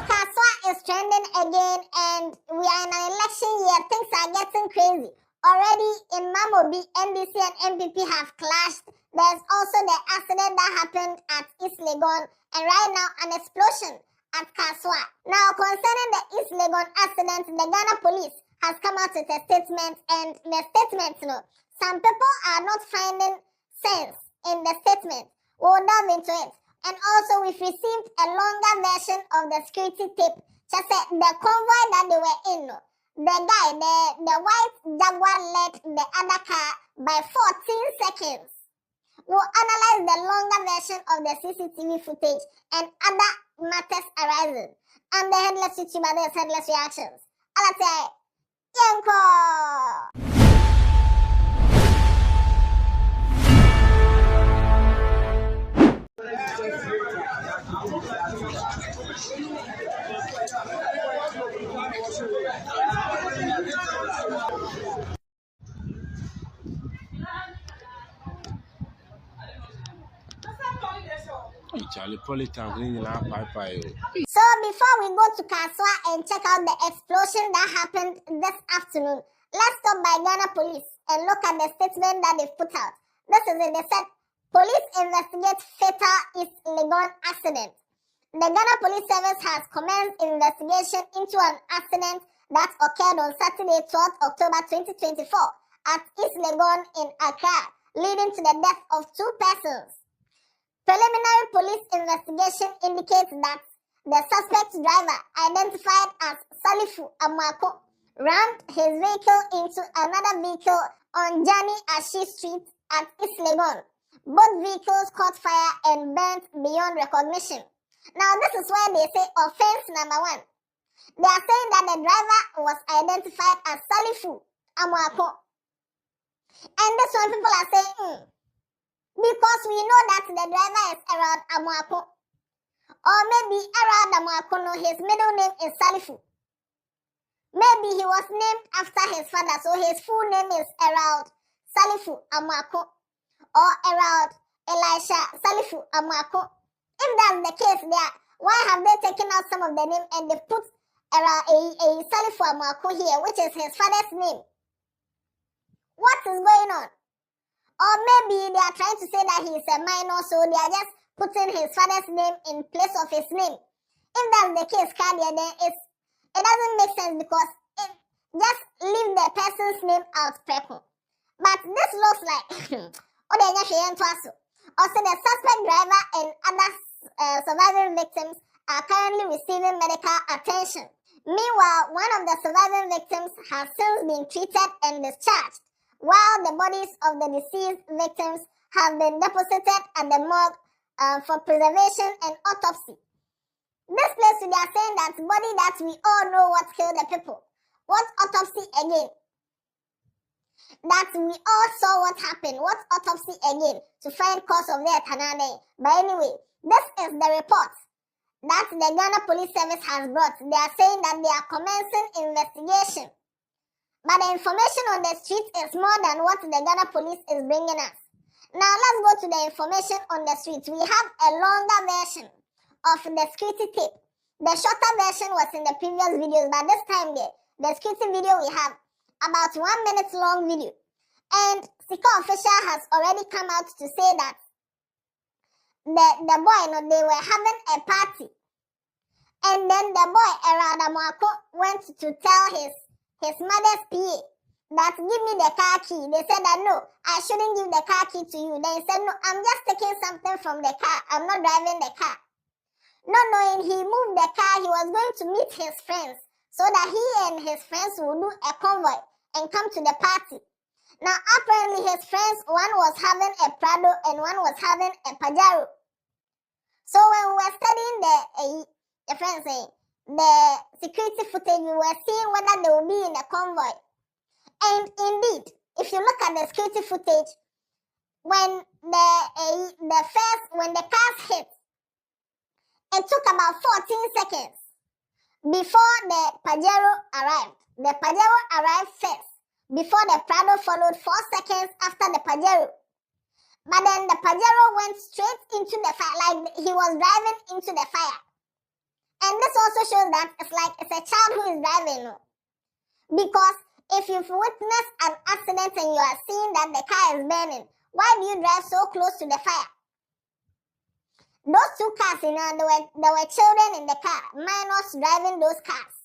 Kasoa is trending again, and we are in an election year. Things are getting crazy. Already in Mamobi, NDC and MPP have clashed. There's also the accident that happened at East Legon, and right now an explosion at Kasoa. Now, concerning the East Legon accident, the Ghana police has come out with a statement, and the statement, some people are not finding sense in the statement. We'll dive into it. And also, we've received a longer version of the security tape. Just the convoy that they were in, the guy, the white Jaguar led the other car by 14 seconds. We'll analyze the longer version of the CCTV footage and other matters arising. I'm the Headless YouTuber, there's Headless Reactions. I'll say, Yanko! So before we go to Kasoa and check out the explosion that happened this afternoon, let's stop by Ghana police and look at the statement that they've put out. This is it. They said, police investigate fatal East Legon accident. The Ghana Police Service has commenced investigation into an accident that occurred on Saturday, 12th October 2024 at East Legon in Accra, leading to the death of 2 persons. Preliminary police investigation indicates that the suspect driver, identified as Salifu Amwako, rammed his vehicle into another vehicle on Jani Ashi Street at East Legon. Both vehicles caught fire and burnt beyond recognition. Now, this is where they say offense number 1. They are saying that the driver was identified as Salifu Amwako. And this one, people are saying, because we know that the driver is around Amwako. Or maybe around Amwako, no, his middle name is Salifu. Maybe he was named after his father, so his full name is around Salifu Amwako. Or around Elisha Salifu Amwako. If that's the case there, why have they taken out some of the name and they put around a Salifu Amwako here, which is his father's name? What is going on? Or maybe they are trying to say that he is a minor, so they are just putting his father's name in place of his name. If that's the case, Kadia, then it doesn't make sense because it just leave the person's name out, people. But this looks like also the suspect driver and other surviving victims are currently receiving medical attention. Meanwhile, one of the surviving victims has since been treated and discharged, while the bodies of the deceased victims have been deposited at the morgue for preservation and autopsy. This place, they are saying that body that we all know what killed the people. What autopsy again? That we all saw what happened. What autopsy again? To find cause of death. But anyway, this is the report that the Ghana Police Service has brought. They are saying that they are commencing investigation. But the information on the street is more than what the Ghana police is bringing us. Now let's go to the information on the street. We have a longer version of the security tape. The shorter version was in the previous videos, but this time the security video we have about 1 minute long video. And Sika official has already come out to say that the boy, they were having a party. And then the boy, Eradamwako, went to tell his mother's PA that give me the car key. They said that no, I shouldn't give the car key to you. Then he said, no, I'm just taking something from the car. I'm not driving the car. Not knowing he moved the car, he was going to meet his friends so that he and his friends would do a convoy and come to the party. Now, apparently his friends, one was having a Prado and one was having a Pajero. So when we were studying the friends saying, the security footage, we were seeing whether they will be in a convoy. And indeed, if you look at the security footage, when when the cars hit, it took about 14 seconds before the Pajero arrived. The Pajero arrived first, before the Prado followed 4 seconds after the Pajero. But then the Pajero went straight into the fire, like he was driving into the fire. And this also shows that it's a child who is driving. Because if you've witnessed an accident and you are seeing that the car is burning, why do you drive so close to the fire? Those 2 cars, there were children in the car, minors driving those cars.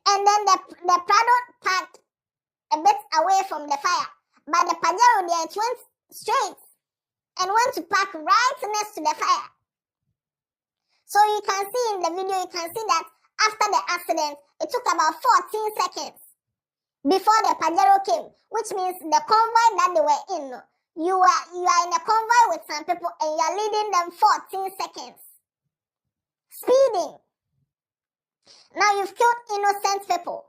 And then the Prado parked a bit away from the fire. But the Pajero there, it went straight and went to park right next to the fire. So you can see in the video, you can see that after the accident, it took about 14 seconds before the Pajero came, which means the convoy that they were in, you are in a convoy with some people and you are leading them 14 seconds. Speeding. Now you've killed innocent people.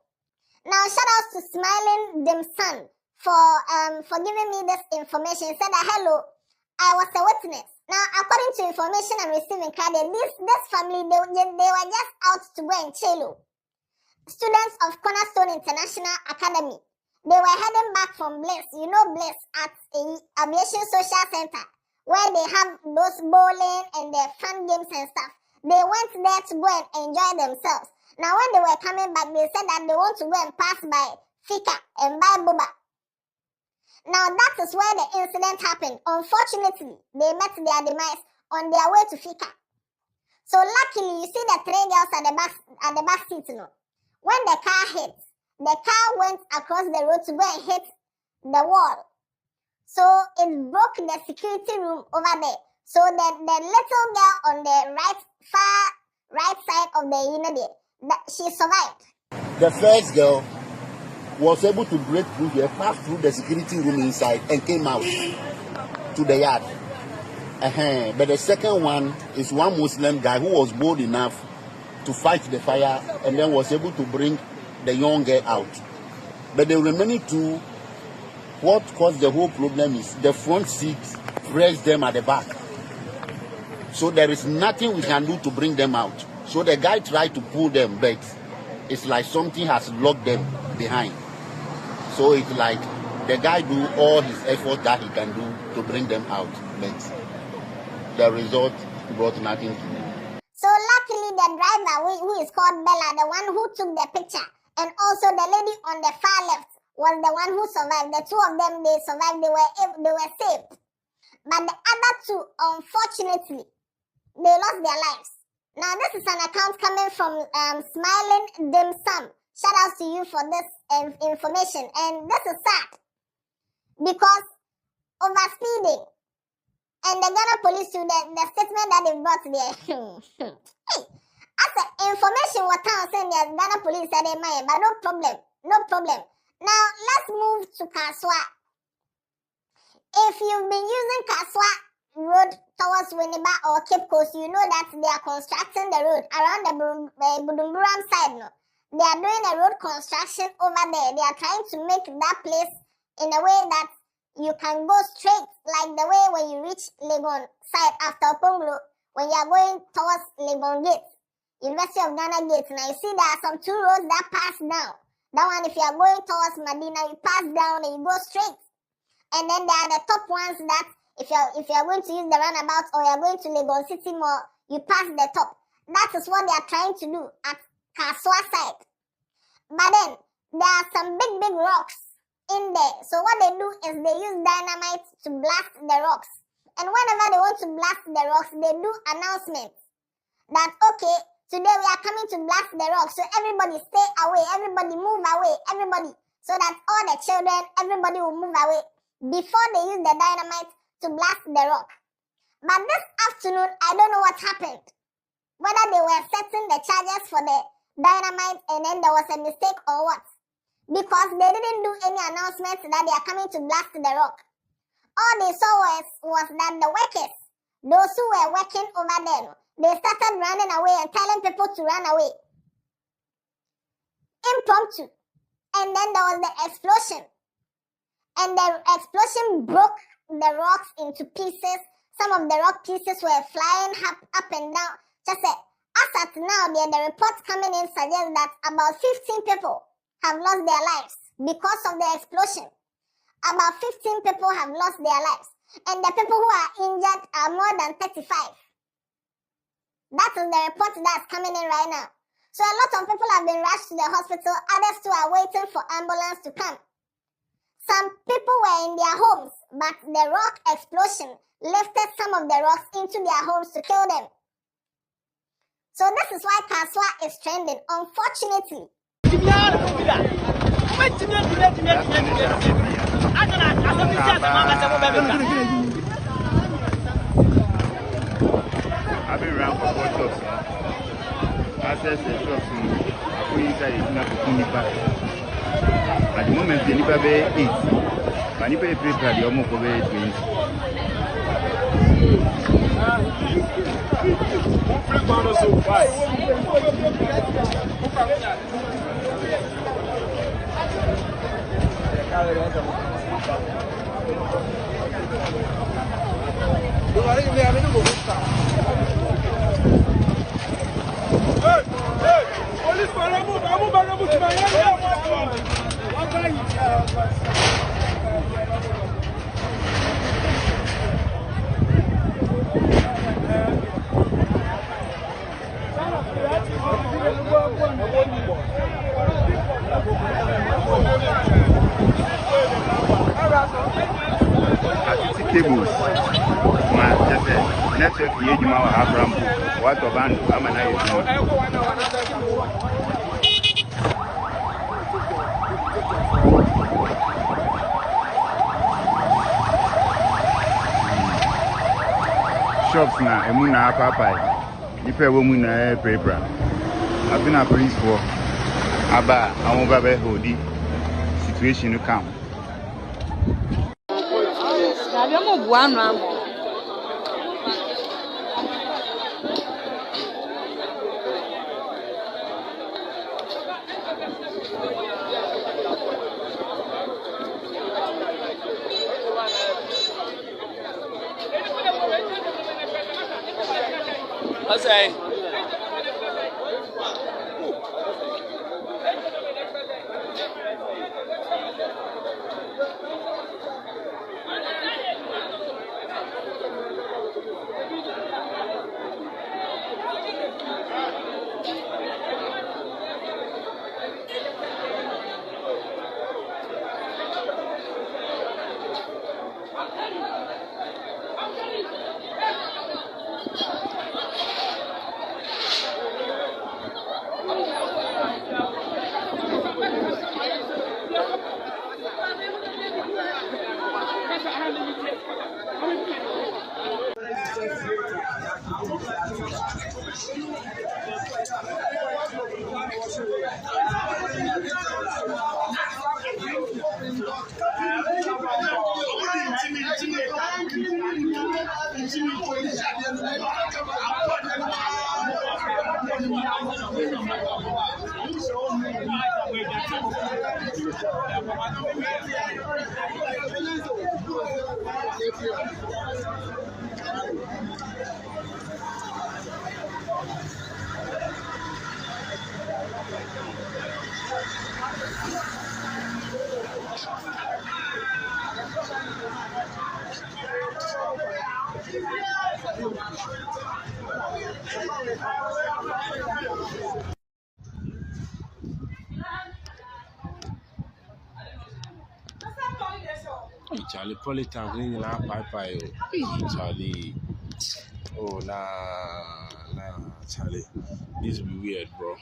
Now shout out to Smiling Dimson for giving me this information. He said that, hello, I was a witness. Now, according to information I'm receiving, this family, they were just out to go and chill. Students of Cornerstone International Academy. They were heading back from Bliss. You know Bliss at a Aviation Social Center, where they have those bowling and the fun games and stuff. They went there to go and enjoy themselves. Now, when they were coming back, they said that they want to go and pass by Fika and buy Boba. Now, that is where the incident happened. Unfortunately, they met their demise on their way to Fika. So, luckily, you see the 3 girls at the back seat, When the car hit, the car went across the road to go and hit the wall. So, it broke the security room over there. So, the little girl on the far right side of the she survived. The first girl was able to break through here, pass through the security room inside, and came out to the yard. But the second one is one Muslim guy who was bold enough to fight the fire and then was able to bring the young girl out. But the remaining 2, what caused the whole problem is the front seat pressed them at the back. So there is nothing we can do to bring them out. So the guy tried to pull them, but it's like something has locked them behind. So it's like the guy do all his effort that he can do to bring them out, but the result brought nothing to him. So luckily the driver, who is called Bella, the one who took the picture, and also the lady on the far left was the one who survived. The 2 of them, they survived. They were saved. But the other 2, unfortunately, they lost their lives. Now, this is an account coming from Smiling Dim Sum. Shout out to you for this information. And this is sad. Because overspeeding. And the Ghana police, the statement that they brought there. Hey, as the information what I'm saying, the Ghana police said they might, but no problem. No problem. Now, let's move to Kasoa. If you've been using Kasoa road towards Winneba or Cape Coast, you know that they are constructing the road around the Budumburam side. They are doing a road construction over there. They are trying to make that place in a way that you can go straight, like the way when you reach Legon side after Ponglo, when you are going towards Legon Gate, University of Ghana Gate. Now you see there are some 2 roads that pass down. That one, if you are going towards Medina, you pass down and you go straight. And then there are the top ones that if you are going to use the roundabout or you are going to Legon City Mall, you pass the top. That is what they are trying to do at Kasoa side. But then there are some big rocks in there. So what they do is they use dynamite to blast the rocks. And whenever they want to blast the rocks, they do announcements that, okay, today we are coming to blast the rocks. So everybody stay away, everybody move away, everybody. So that all the children, everybody will move away before they use the dynamite to blast the rock. But this afternoon, I don't know what happened. Whether they were setting the charges for the dynamite and then there was a mistake or what. Because they didn't do any announcements that they are coming to blast the rock. All they saw was that the workers, those who were working over there, they started running away and telling people to run away. Impromptu. And then there was the explosion. And the explosion broke the rocks into pieces. Some of the rock pieces were flying up and down. Just As at now, the reports coming in suggest that about 15 people have lost their lives because of the explosion. About 15 people have lost their lives, and the people who are injured are more than 35. That is the report that's coming in right now. So a lot of people have been rushed to the hospital, others too are waiting for ambulance to come. Some people were in their homes, but the rock explosion lifted some of the rocks into their homes to kill them. So this is why Kasoa is trending, unfortunately. I've been around for 4 shops. Access the shops I put inside the at the moment, the Nipa Bay 8. But Nipa Bay the Omoko Bay tables. Network here, you have what of band? I'm an shops now, Emuna Papa. You pay woman a paper. I've been a police for Abba, I won't have a hoodie situation to come. Say. Charlie Politan cleaning Pai. Charlie. Oh nah, Charlie. This be weird, bro.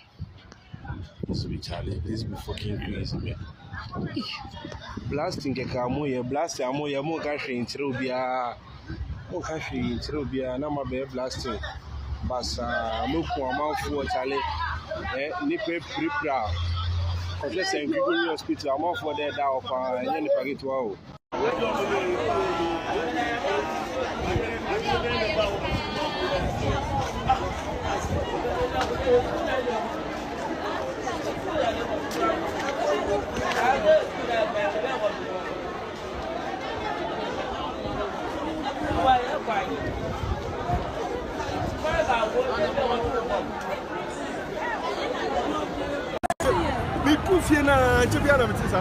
This be Charlie. This be fucking crazy, man. Blasting Kekamoya, blasting Amoya, more country in Trubia. Oh, country in Trubia, number bear blasting. Bassa, look for a mouth for Charlie. Nipe Pripra. Let's say Google Hospital, I'm off for that down and then if I get to wow. Why Fiena, Chibiana, which is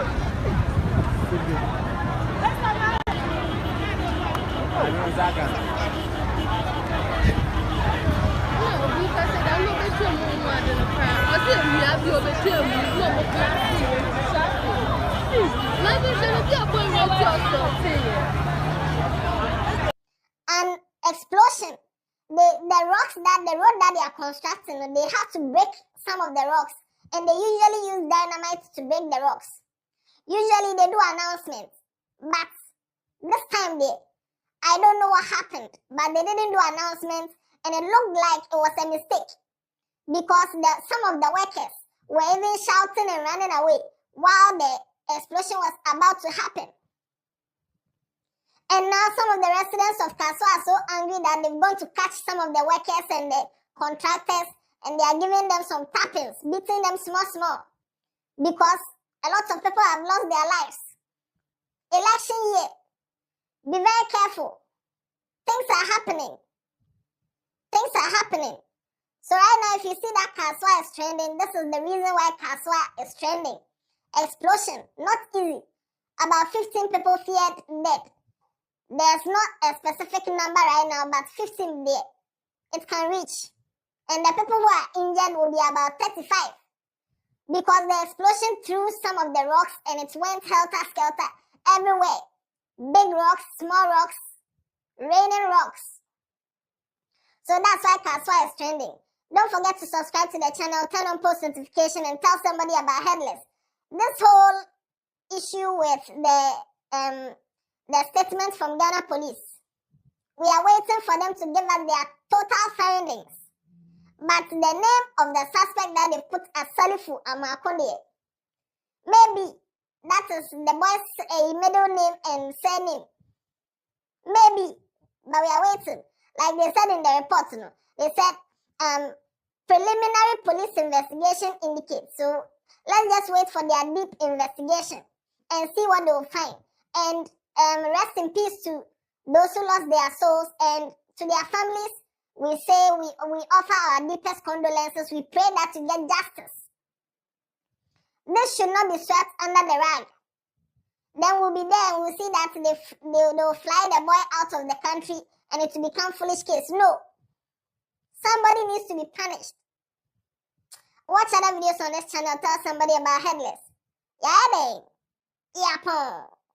an explosion. The rocks the road that they are constructing, they have to break some of the rocks, and they usually use dynamite to break the rocks. Usually they do announcements, but this time I don't know what happened, but they didn't do announcements, and it looked like it was a mistake because some of the workers were even shouting and running away while the explosion was about to happen. And now some of the residents of Kasoa are so angry that they've gone to catch some of the workers and the contractors, and they are giving them some tappings, beating them small, because a lot of people have lost their lives. Election year. Be very careful. Things are happening. So right now, if you see that Kasoa is trending, this is the reason why Kasoa is trending. Explosion, not easy. About 15 people feared dead. There's not a specific number right now, but 15 there. It can reach. And the people who are injured will be about 35. Because the explosion threw some of the rocks and it went helter-skelter everywhere. Big rocks, small rocks, raining rocks. So that's why Kasoa is trending. Don't forget to subscribe to the channel, turn on post notification, and tell somebody about Headless. This whole issue with the statement from Ghana police, we are waiting for them to give us their total findings. But the name of the suspect that they put as Salifu Amakonde, maybe that is the boy's middle name and surname. Maybe, but we are waiting. Like they said in the report, they said preliminary police investigation indicates. So let's just wait for their deep investigation and see what they will find. And rest in peace to those who lost their souls, and to their families, we say we offer our deepest condolences. We pray that you get justice. This should not be swept under the rug. Then we'll be there and we'll see that they'll fly the boy out of the country and it will become foolish case. No. Somebody needs to be punished. Watch other videos on this channel. Tell somebody about Headless. Yeah, they. Yeah,